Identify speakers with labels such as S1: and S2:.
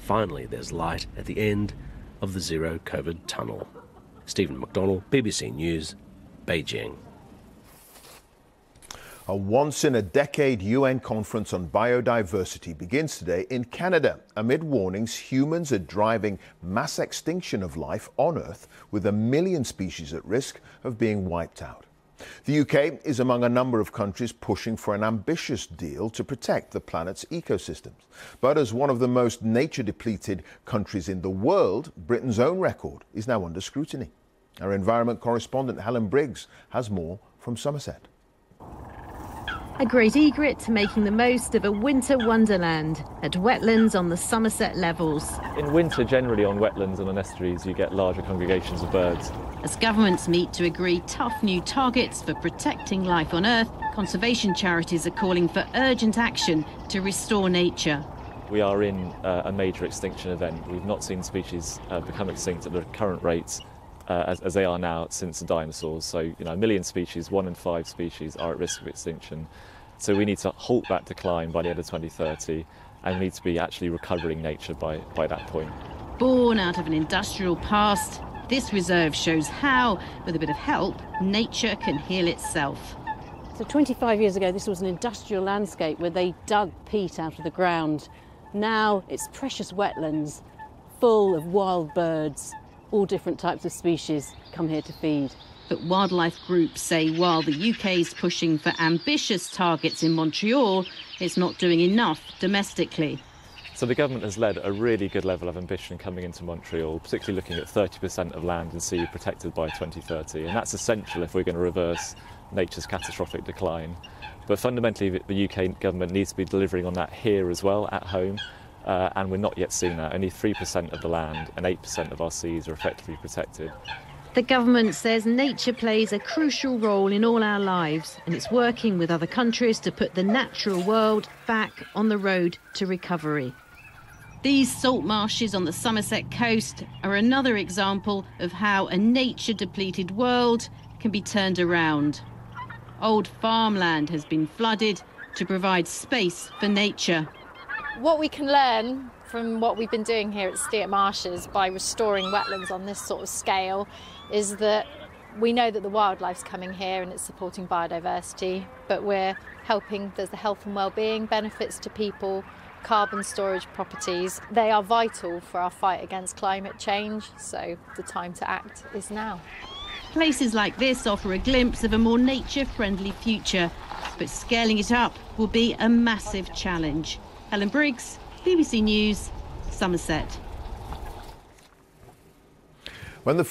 S1: Finally, there's light at the end of the zero-COVID tunnel. Stephen McDonnell, BBC News, Beijing.
S2: A once-in-a-decade UN conference on biodiversity begins today in Canada, amid warnings humans are driving mass extinction of life on Earth, with 1 million species at risk of being wiped out. The UK is among a number of countries pushing for an ambitious deal to protect the planet's ecosystems. But as one of the most nature-depleted countries in the world, Britain's own record is now under scrutiny. Our environment correspondent Helen Briggs has more from Somerset.
S3: A great egret to making the most of a winter wonderland at wetlands on the Somerset levels.
S4: In winter, generally on wetlands and on estuaries, you get larger congregations of birds.
S3: As governments meet to agree tough new targets for protecting life on Earth, conservation charities are calling for urgent action to restore nature.
S4: We are in a major extinction event. We've not seen species become extinct at the current rates as they are now since the dinosaurs. So, 1 million species, 1 in 5 species are at risk of extinction. So we need to halt that decline by the end of 2030, and we need to be actually recovering nature by that point.
S3: Born out of an industrial past, this reserve shows how, with a bit of help, nature can heal itself.
S5: So 25 years ago, this was an industrial landscape where they dug peat out of the ground. Now it's precious wetlands, full of wild birds. All different types of species come here to feed.
S3: But wildlife groups say while the UK is pushing for ambitious targets in Montreal, it's not doing enough domestically.
S4: So the government has led a really good level of ambition coming into Montreal, particularly looking at 30% of land and sea protected by 2030. And that's essential if we're going to reverse nature's catastrophic decline. But fundamentally, the UK government needs to be delivering on that here as well, at home. And we're not yet seeing that. Only 3% of the land and 8% of our seas are effectively protected.
S3: The government says nature plays a crucial role in all our lives, and it's working with other countries to put the natural world back on the road to recovery. These salt marshes on the Somerset coast are another example of how a nature-depleted world can be turned around. Old farmland has been flooded to provide space for nature.
S6: What we can learn from what we've been doing here at Steart Marshes by restoring wetlands on this sort of scale is that we know that the wildlife's coming here and it's supporting biodiversity, but we're helping, there's the health and well-being benefits to people, carbon storage properties. They are vital for our fight against climate change, so the time to act is now.
S3: Places like this offer a glimpse of a more nature-friendly future, but scaling it up will be a massive challenge. Helen Briggs, BBC News, Somerset.
S2: When the